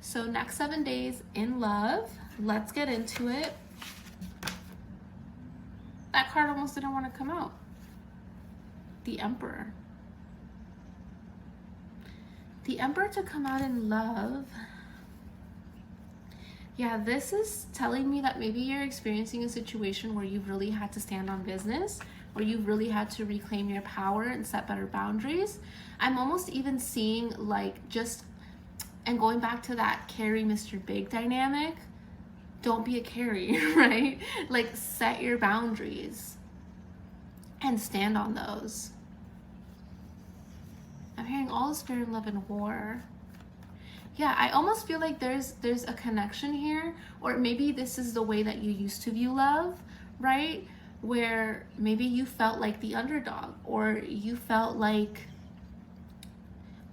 So next 7 days in love, let's get into it. That card almost didn't want to come out. The Emperor. The Emperor to come out in love. Yeah, this is telling me that maybe you're experiencing a situation where you've really had to stand on business, where you've really had to reclaim your power and set better boundaries. I'm almost even seeing like just, and going back to that Carrie Mr. Big dynamic, don't be a Carrie, right? Like set your boundaries and stand on those. I'm hearing all is spirit, love, and war. Yeah, I almost feel like there's a connection here, or maybe this is the way that you used to view love, right? Where maybe you felt like the underdog, or you felt like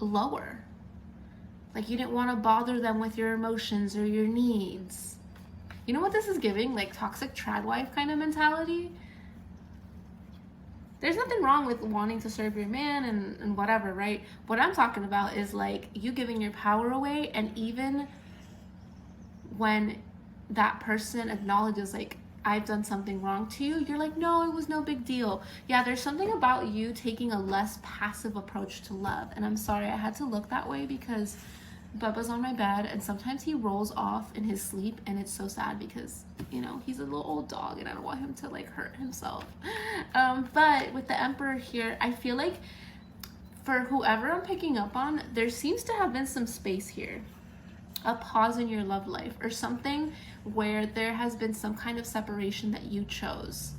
lower. Like you didn't want to bother them with your emotions or your needs. You know what this is giving? Like toxic trad wife kind of mentality. There's nothing wrong with wanting to serve your man and whatever, right? What I'm talking about is like you giving your power away, and even when that person acknowledges like, I've done something wrong to you, you're like, no, it was no big deal. Yeah, there's something about you taking a less passive approach to love. And I'm sorry I had to look that way because Bubba's on my bed and sometimes he rolls off in his sleep, and it's so sad because, you know, he's a little old dog and I don't want him to like hurt himself. But with the Emperor here, I feel like for whoever I'm picking up on, there seems to have been some space here, a pause in your love life, or something where there has been some kind of separation that you chose.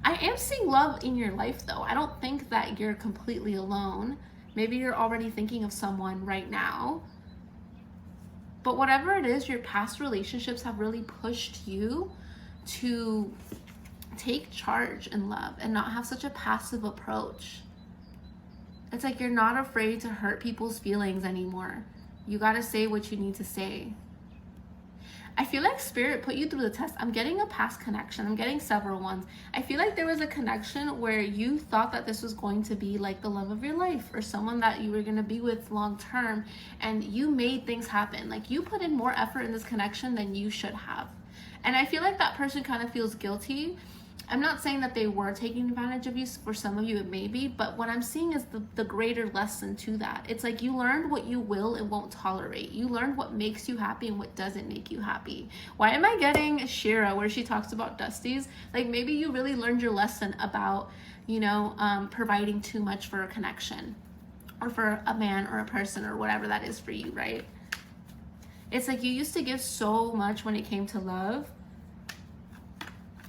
I am seeing love in your life though. I don't think that you're completely alone. Maybe you're already thinking of someone right now. But whatever it is, your past relationships have really pushed you to take charge in love and not have such a passive approach. It's like you're not afraid to hurt people's feelings anymore. You gotta say what you need to say. I feel like Spirit put you through the test. I'm getting a past connection. I'm getting several ones. I feel like there was a connection where you thought that this was going to be like the love of your life, or someone that you were going to be with long term, and you made things happen. Like you put in more effort in this connection than you should have. And I feel like that person kind of feels guilty. I'm not saying that they were taking advantage of you. For some of you it may be, but what I'm seeing is the greater lesson to that. It's like you learned what you will and won't tolerate. You learned what makes you happy and what doesn't make you happy. Why am I getting Shira where she talks about Dusties? Like maybe you really learned your lesson about, you know, providing too much for a connection, or for a man or a person or whatever that is for you, right? It's like you used to give so much when it came to love.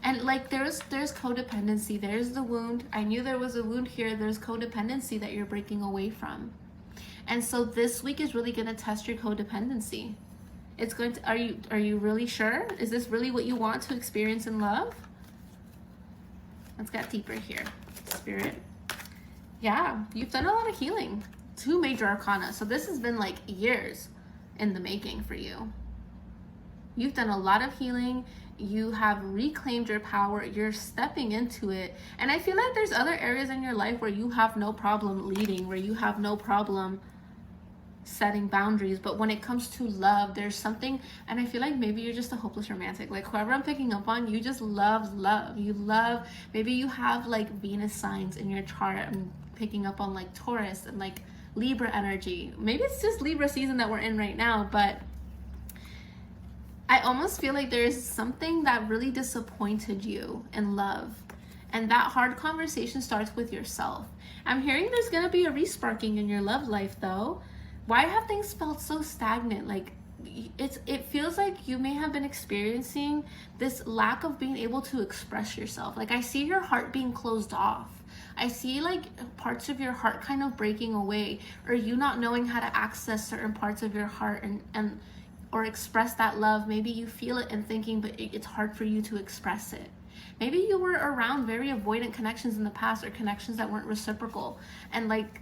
And like there's codependency, there's the wound. I knew there was a wound here. There's codependency that you're breaking away from. And so this week is really going to test your codependency. It's going to, are you really sure? Is this really what you want to experience in love? Let's get deeper here. Spirit. Yeah, you've done a lot of healing. 2 major arcana. So this has been like years in the making for you. You've done a lot of healing. You have reclaimed your power. You're stepping into it. And I feel like there's other areas in your life where you have no problem leading, where you have no problem setting boundaries. But when it comes to love, there's something, and I feel like maybe you're just a hopeless romantic. Like whoever I'm picking up on, you just love love. You love, maybe you have like Venus signs in your chart. I'm picking up on like Taurus and like Libra energy. Maybe it's just Libra season that we're in right now, but I almost feel like there's something that really disappointed you in love. And that hard conversation starts with yourself. I'm hearing there's going to be a resparking in your love life though. Why have things felt so stagnant? Like it feels like you may have been experiencing this lack of being able to express yourself. Like I see your heart being closed off. I see like parts of your heart kind of breaking away, or you not knowing how to access certain parts of your heart and or express that love. Maybe you feel it and thinking, but it's hard for you to express it. Maybe you were around very avoidant connections in the past, or connections that weren't reciprocal, and like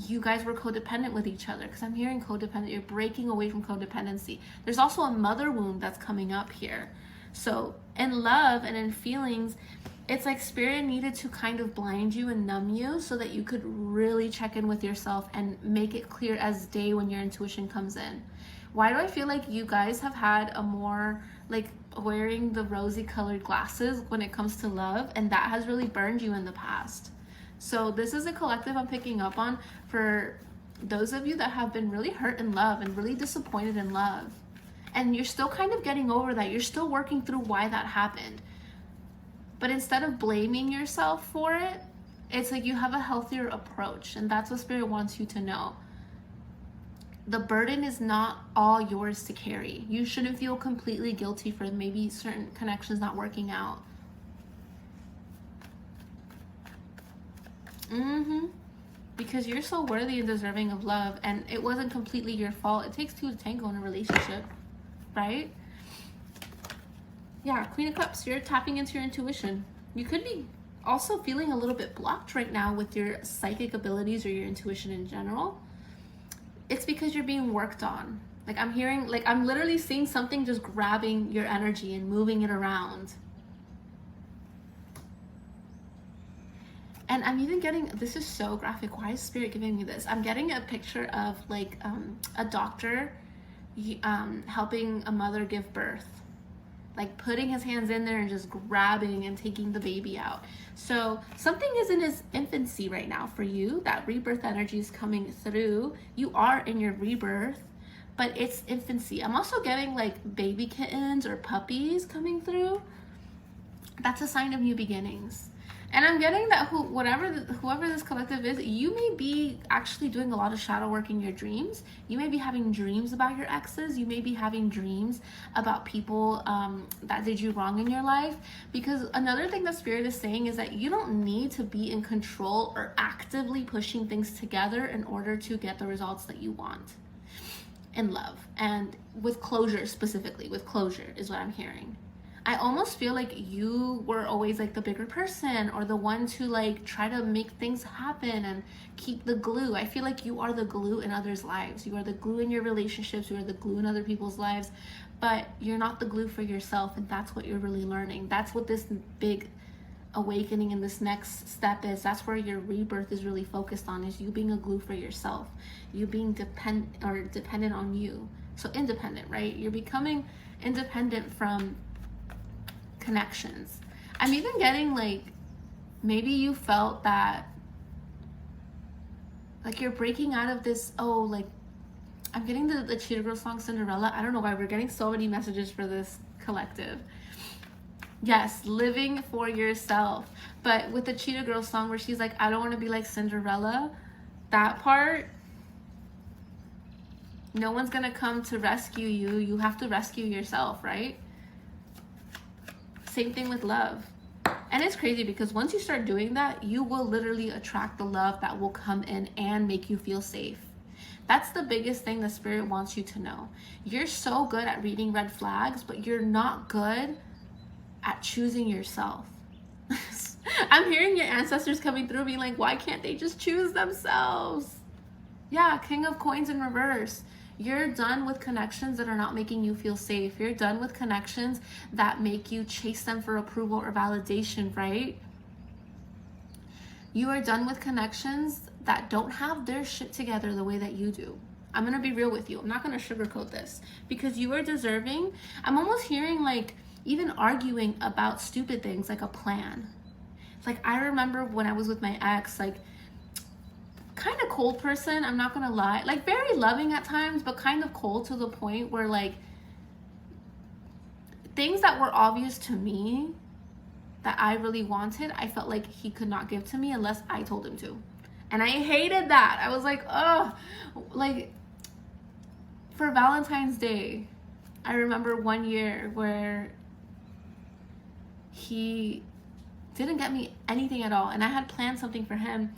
you guys were codependent with each other, because I'm hearing codependent. You're breaking away from codependency. There's also a mother wound that's coming up here. So in love and in feelings, it's like Spirit needed to kind of blind you and numb you so that you could really check in with yourself and make it clear as day when your intuition comes in. Why do I feel like you guys have had a more like wearing the rosy colored glasses when it comes to love, and that has really burned you in the past? So this is a collective I'm picking up on for those of you that have been really hurt in love and really disappointed in love. And you're still kind of getting over that. You're still working through why that happened. But instead of blaming yourself for it, it's like you have a healthier approach. And that's what Spirit wants you to know. The burden is not all yours to carry. You shouldn't feel completely guilty for maybe certain connections not working out. Because you're so worthy and deserving of love, and it wasn't completely your fault. It takes two to tango in a relationship, right? Yeah, Queen of Cups, you're tapping into your intuition. You could be also feeling a little bit blocked right now with your psychic abilities or your intuition in general. It's because you're being worked on. Like I'm hearing, like I'm literally seeing something just grabbing your energy and moving it around. And I'm even getting, this is so graphic. Why is Spirit giving me this? I'm getting a picture of like a doctor helping a mother give birth. Like putting his hands in there and just grabbing and taking the baby out. So something is in his infancy right now for you. That rebirth energy is coming through. You are in your rebirth, but it's infancy. I'm also getting like baby kittens or puppies coming through. That's a sign of new beginnings. And I'm getting that whoever this collective is, you may be actually doing a lot of shadow work in your dreams. You may be having dreams about your exes. You may be having dreams about people that did you wrong in your life. Because another thing that Spirit is saying is that you don't need to be in control or actively pushing things together in order to get the results that you want in love. And with closure, specifically, with closure is what I'm hearing. I almost feel like you were always like the bigger person or the one to like try to make things happen and keep the glue. I feel like you are the glue in others' lives. You are the glue in your relationships. You are the glue in other people's lives, but you're not the glue for yourself. And that's what you're really learning. That's what this big awakening in this next step is. That's where your rebirth is really focused on, is you being a glue for yourself. You being dependent on you. So independent, right? You're becoming independent from connections. I'm even getting like maybe you felt that like you're breaking out of this, like I'm getting the Cheetah Girl song Cinderella. I don't know why we're getting so many messages for this collective. Yes, living for yourself. But with the Cheetah Girl song where she's like, I don't want to be like Cinderella, that part, no one's gonna come to rescue you. You have to rescue yourself, right? Same thing with love. And it's crazy because once you start doing that, you will literally attract the love that will come in and make you feel safe. That's the biggest thing the Spirit wants you to know. You're so good at reading red flags, but you're not good at choosing yourself. I'm hearing your ancestors coming through being like, why can't they just choose themselves? Yeah, King of Coins in reverse. You're done with connections that are not making you feel safe. You're done with connections that make you chase them for approval or validation, right? You are done with connections that don't have their shit together the way that you do. I'm going to be real with you. I'm not going to sugarcoat this because you are deserving. I'm almost hearing like even arguing about stupid things like a plan. Like I remember when I was with my ex, like kind of cold person, I'm not gonna lie, like very loving at times, but kind of cold to the point where like things that were obvious to me that I really wanted, I felt like he could not give to me unless I told him to. And I hated that. I was like, oh, like for Valentine's Day, I remember one year where he didn't get me anything at all, and I had planned something for him.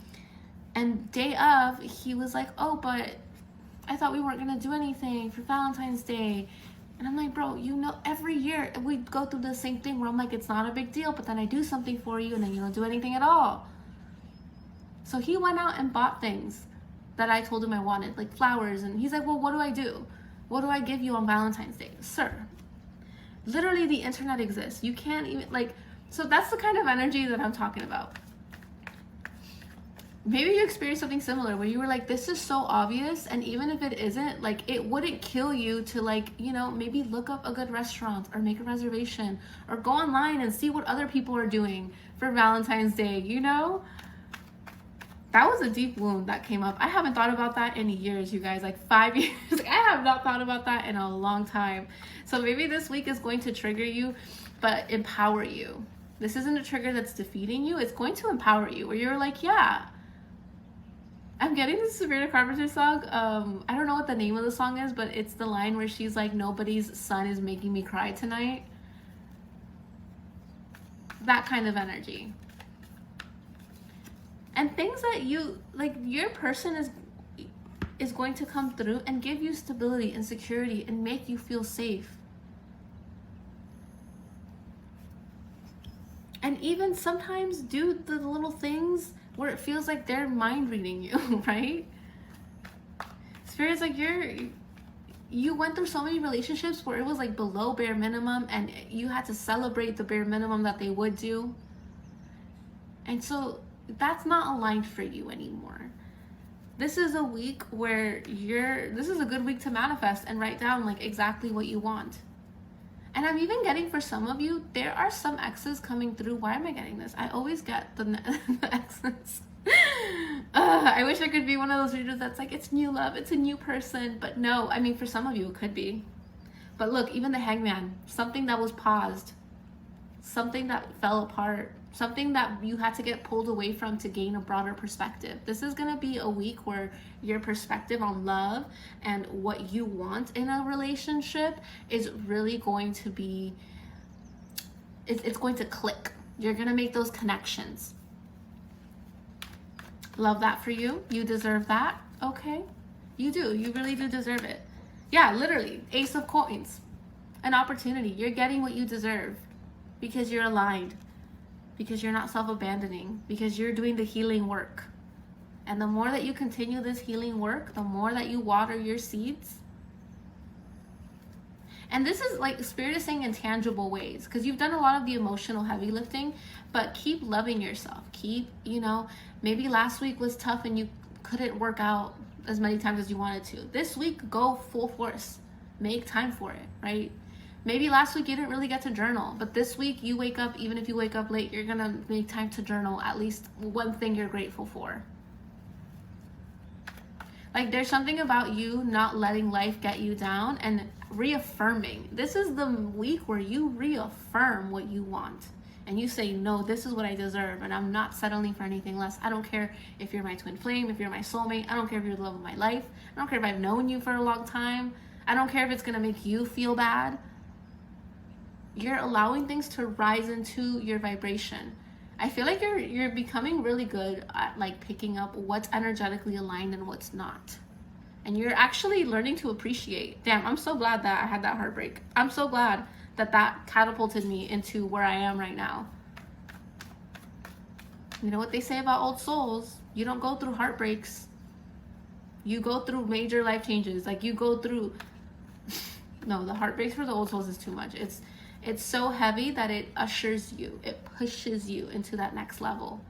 And day of, he was like, oh, but I thought we weren't going to do anything for Valentine's Day. And I'm like, bro, you know, every year we go through the same thing where I'm like, it's not a big deal, but then I do something for you and then you don't do anything at all. So he went out and bought things that I told him I wanted, like flowers. And he's like, well, what do I do? What do I give you on Valentine's Day? Sir, literally the internet exists. You can't even, like, so that's the kind of energy that I'm talking about. maybe you experienced something similar where you were like, this is so obvious, and even if it isn't, like, it wouldn't kill you to, like, you know, maybe look up a good restaurant or make a reservation or go online and see what other people are doing for Valentine's Day, you know? That was a deep wound that came up. I haven't thought about that in years, you guys, like 5 years. Like, I have not thought about that in a long time. So maybe this week is going to trigger you, but empower you. This isn't a trigger that's defeating you. It's going to empower you, where you're like, yeah. I'm getting this Sabrina Carpenter song. I don't know what the name of the song is, but it's the line where she's like, nobody's son is making me cry tonight. That kind of energy. And things that you, like, your person is going to come through and give you stability and security and make you feel safe. And even sometimes do the little things where it feels like they're mind reading you, right? Spirit's like, you went through so many relationships where it was like below bare minimum and you had to celebrate the bare minimum that they would do. And so that's not aligned for you anymore. This is a week where this is a good week to manifest and write down like exactly what you want. And I'm even getting, for some of you, there are some exes coming through. Why am I getting this? I always get the exes. I wish I could be one of those readers that's like, it's new love, it's a new person. But no, I mean, for some of you, it could be. But look, even the Hangman, something that was paused, something that fell apart, something that you had to get pulled away from to gain a broader perspective. This is going to be a week where your perspective on love and what you want in a relationship is really going to be, it's going to click. You're going to make those connections. Love that for you. You deserve that. Okay. You do. You really do deserve it. Yeah, literally. Ace of Coins. An opportunity. You're getting what you deserve because you're aligned. Because you're not self-abandoning, because you're doing the healing work. And the more that you continue this healing work, the more that you water your seeds. And this is like Spirit is saying in tangible ways, because you've done a lot of the emotional heavy lifting, but keep loving yourself. Keep, you know, maybe last week was tough and you couldn't work out as many times as you wanted to. This week, go full force. Make time for it, right? Maybe last week you didn't really get to journal, but this week you wake up, even if you wake up late, you're gonna make time to journal at least one thing you're grateful for. Like, there's something about you not letting life get you down and reaffirming. This is the week where you reaffirm what you want. And you say, no, this is what I deserve, and I'm not settling for anything less. I don't care if you're my twin flame, if you're my soulmate. I don't care if you're the love of my life. I don't care if I've known you for a long time. I don't care if it's gonna make you feel bad. You're allowing things to rise into your vibration. I feel like you're becoming really good at like picking up what's energetically aligned and what's not. And you're actually learning to appreciate. Damn, I'm so glad that I had that heartbreak. I'm so glad that that catapulted me into where I am right now. You know what they say about old souls? You don't go through heartbreaks. You go through major life changes. Like, you go through... No, the heartbreaks for the old souls is too much. It's so heavy that it ushers you, it pushes you into that next level.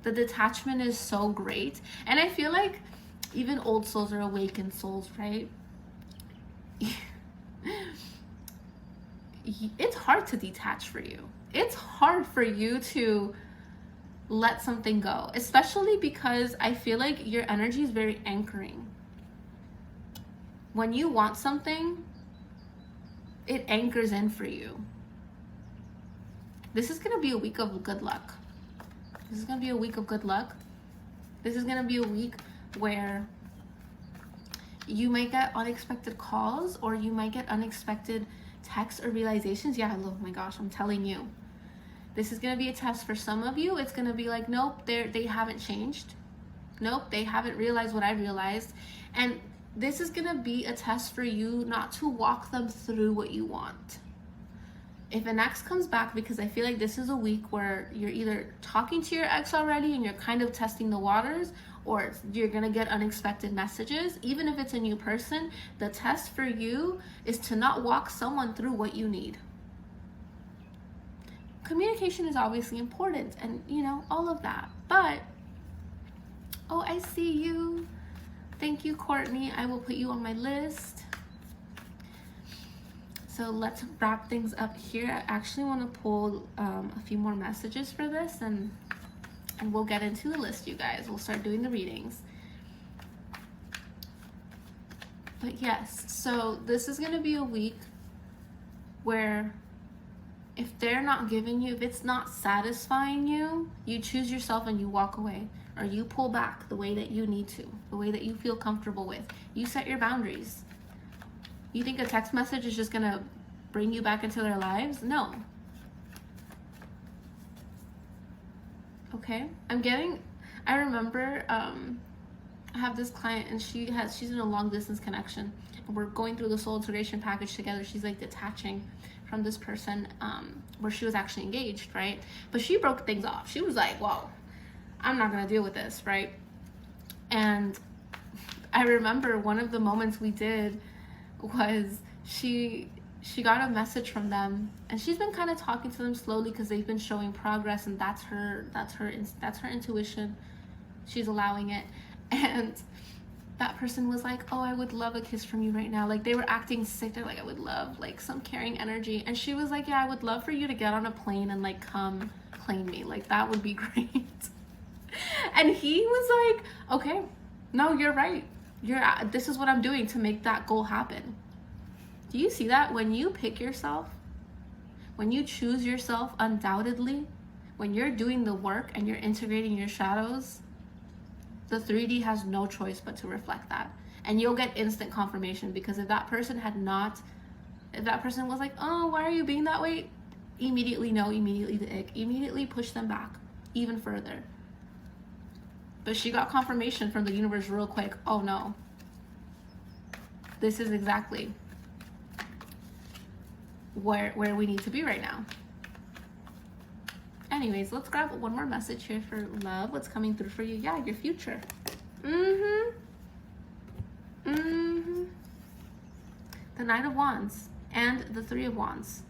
The detachment is so great. And I feel like even old souls are awakened souls, right? It's hard to detach for you. It's hard for you to let something go, especially because I feel like your energy is very anchoring. When you want something, it anchors in for you. This is going to be a week of good luck. This is going to be a week of good luck. This is going to be a week where you might get unexpected calls, or you might get unexpected texts or realizations. Yeah, oh my gosh, I'm telling you. This is going to be a test for some of you. It's going to be like, nope, they haven't changed. Nope, they haven't realized what I realized. And this is going to be a test for you not to walk them through what you want. If an ex comes back, because I feel like this is a week where you're either talking to your ex already and you're kind of testing the waters, or you're going to get unexpected messages. Even if it's a new person, the test for you is to not walk someone through what you need. Communication is obviously important and, you know, all of that. But Oh, I see you. Thank you, Courtney. I will put you on my list. So let's wrap things up here. I actually want to pull a few more messages for this, and we'll get into the list, you guys. We'll start doing the readings. But yes, so this is going to be a week where if they're not giving you, if it's not satisfying you, you choose yourself and you walk away, or you pull back the way that you need to, the way that you feel comfortable with. You set your boundaries. You think a text message is just gonna bring you back into their lives? No. Okay, I remember, I have this client and she's in a long distance connection. We're going through the soul integration package together. She's like detaching from this person where she was actually engaged, right? But she broke things off. She was like, whoa, I'm not gonna deal with this, right? And I remember one of the moments we did was she got a message from them, and she's been kind of talking to them slowly because they've been showing progress, and that's her intuition. She's allowing it. And that person was like, oh, I would love a kiss from you right now. Like, they were acting sick. They're like, I would love like some caring energy. And she was like, yeah, I would love for you to get on a plane and like come claim me. Like, that would be great. And he was like, okay, no, you're right. This is what I'm doing to make that goal happen. Do you see that? When you pick yourself, when you choose yourself undoubtedly, when you're doing the work and you're integrating your shadows, the 3D has no choice but to reflect that. And you'll get instant confirmation, because if that person was like, oh, why are you being that way? Immediately no, immediately the ick, immediately push them back even further. But she got confirmation from the universe real quick. Oh no, this is exactly where we need to be right now. Anyways, let's grab one more message here for love. What's coming through for you? Yeah, your future. The Knight of Wands and the Three of Wands.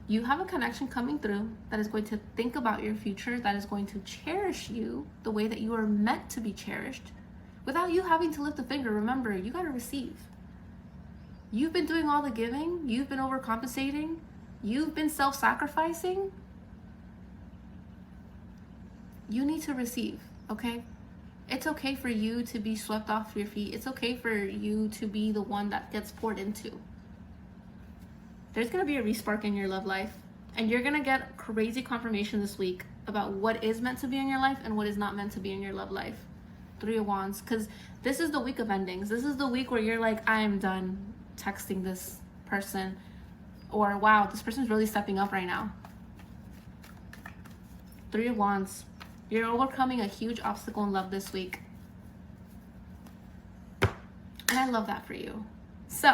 You have a connection coming through that is going to think about your future, that is going to cherish you the way that you are meant to be cherished, without you having to lift a finger. Remember, you got to receive. You've been doing all the giving. You've been overcompensating. You've been self-sacrificing. You need to receive, okay? It's okay for you to be swept off your feet. It's okay for you to be the one that gets poured into. There's gonna be a respark in your love life, and you're gonna get crazy confirmation this week about what is meant to be in your life and what is not meant to be in your love life. Three of Wands, because this is the week of endings. This is the week where you're like, I am done texting this person, or wow, this person's really stepping up right now. Three of Wands. You're overcoming a huge obstacle in love this week. And I love that for you. So